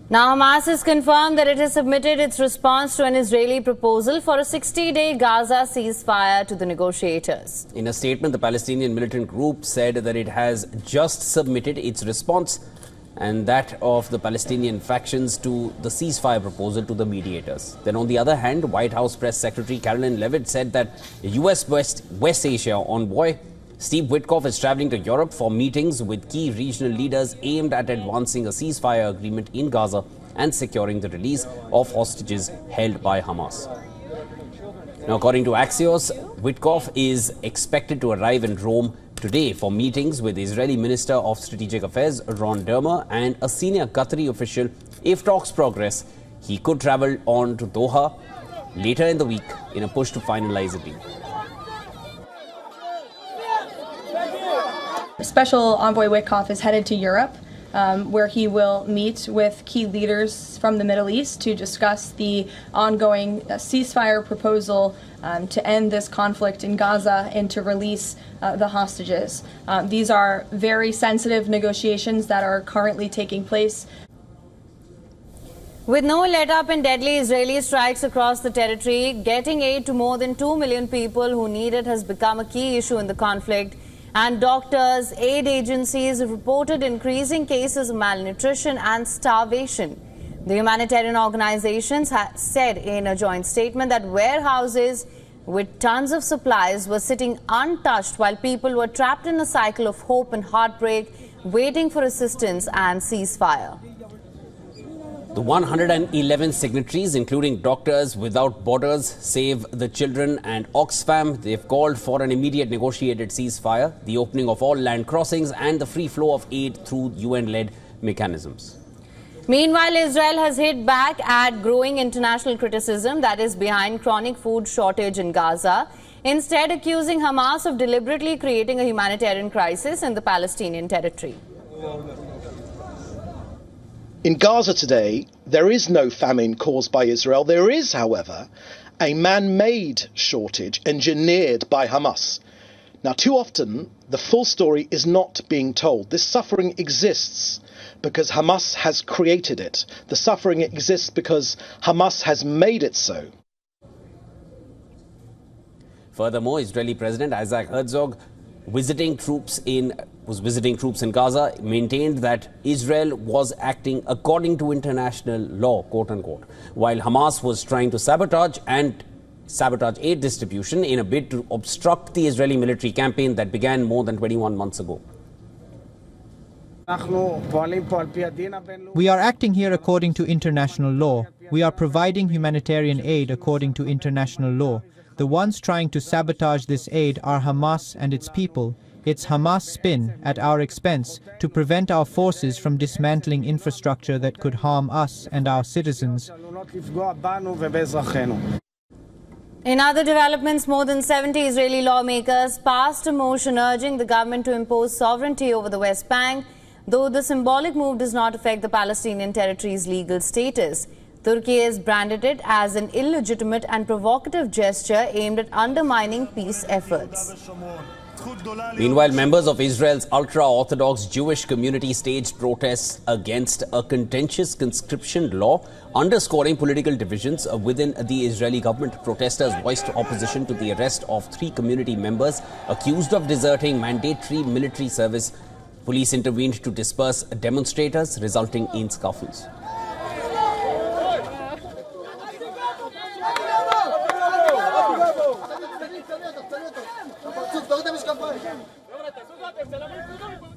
Now, Hamas has confirmed that it has submitted its response to an Israeli proposal for a 60-day Gaza ceasefire to the negotiators. In a statement, the Palestinian militant group said that it has just submitted its response and that of the Palestinian factions to the ceasefire proposal to the mediators. Then, on the other hand, White House Press Secretary Caroline Leavitt said that U.S. West Asia envoy Steve Witkoff is traveling to Europe for meetings with key regional leaders aimed at advancing a ceasefire agreement in Gaza and securing the release of hostages held by Hamas. Now, according to Axios, Witkoff is expected to arrive in Rome today for meetings with Israeli Minister of Strategic Affairs Ron Dermer and a senior Qatari official. If talks progress, he could travel on to Doha later in the week in a push to finalize a deal. Special Envoy Witkoff is headed to Europe, where he will meet with key leaders from the Middle East to discuss the ongoing ceasefire proposal to end this conflict in Gaza and to release the hostages. These are very sensitive negotiations that are currently taking place. With no let-up in deadly Israeli strikes across the territory, getting aid to more than 2 million people who need it has become a key issue in the conflict. And doctors, aid agencies have reported increasing cases of malnutrition and starvation. The humanitarian organizations said in a joint statement that warehouses with tons of supplies were sitting untouched while people were trapped in a cycle of hope and heartbreak, waiting for assistance and ceasefire. The 111 signatories, including Doctors Without Borders, Save the Children and Oxfam, they've called for an immediate negotiated ceasefire, the opening of all land crossings and the free flow of aid through UN-led mechanisms. Meanwhile, Israel has hit back at growing international criticism that is behind chronic food shortage in Gaza, instead accusing Hamas of deliberately creating a humanitarian crisis in the Palestinian territory. In Gaza today, there is no famine caused by Israel. There is, however, a man-made shortage engineered by Hamas. Now, too often, the full story is not being told. This suffering exists because Hamas has created it. The suffering exists because Hamas has made it so. Furthermore, Israeli President Isaac Herzog was visiting troops in Gaza, maintained that Israel was acting according to international law, quote unquote, while Hamas was trying to sabotage aid distribution in a bid to obstruct the Israeli military campaign that began more than 21 months ago. We are acting here according to international law. We are providing humanitarian aid according to international law. The ones trying to sabotage this aid are Hamas and its people. It's Hamas spin at our expense to prevent our forces from dismantling infrastructure that could harm us and our citizens. In other developments, more than 70 Israeli lawmakers passed a motion urging the government to impose sovereignty over the West Bank, though the symbolic move does not affect the Palestinian territory's legal status. Turkey has branded it as an illegitimate and provocative gesture aimed at undermining peace efforts. Meanwhile, members of Israel's ultra-Orthodox Jewish community staged protests against a contentious conscription law, underscoring political divisions within the Israeli government. Protesters voiced opposition to the arrest of 3 community members accused of deserting mandatory military service. Police intervened to disperse demonstrators, resulting in scuffles. Gracias.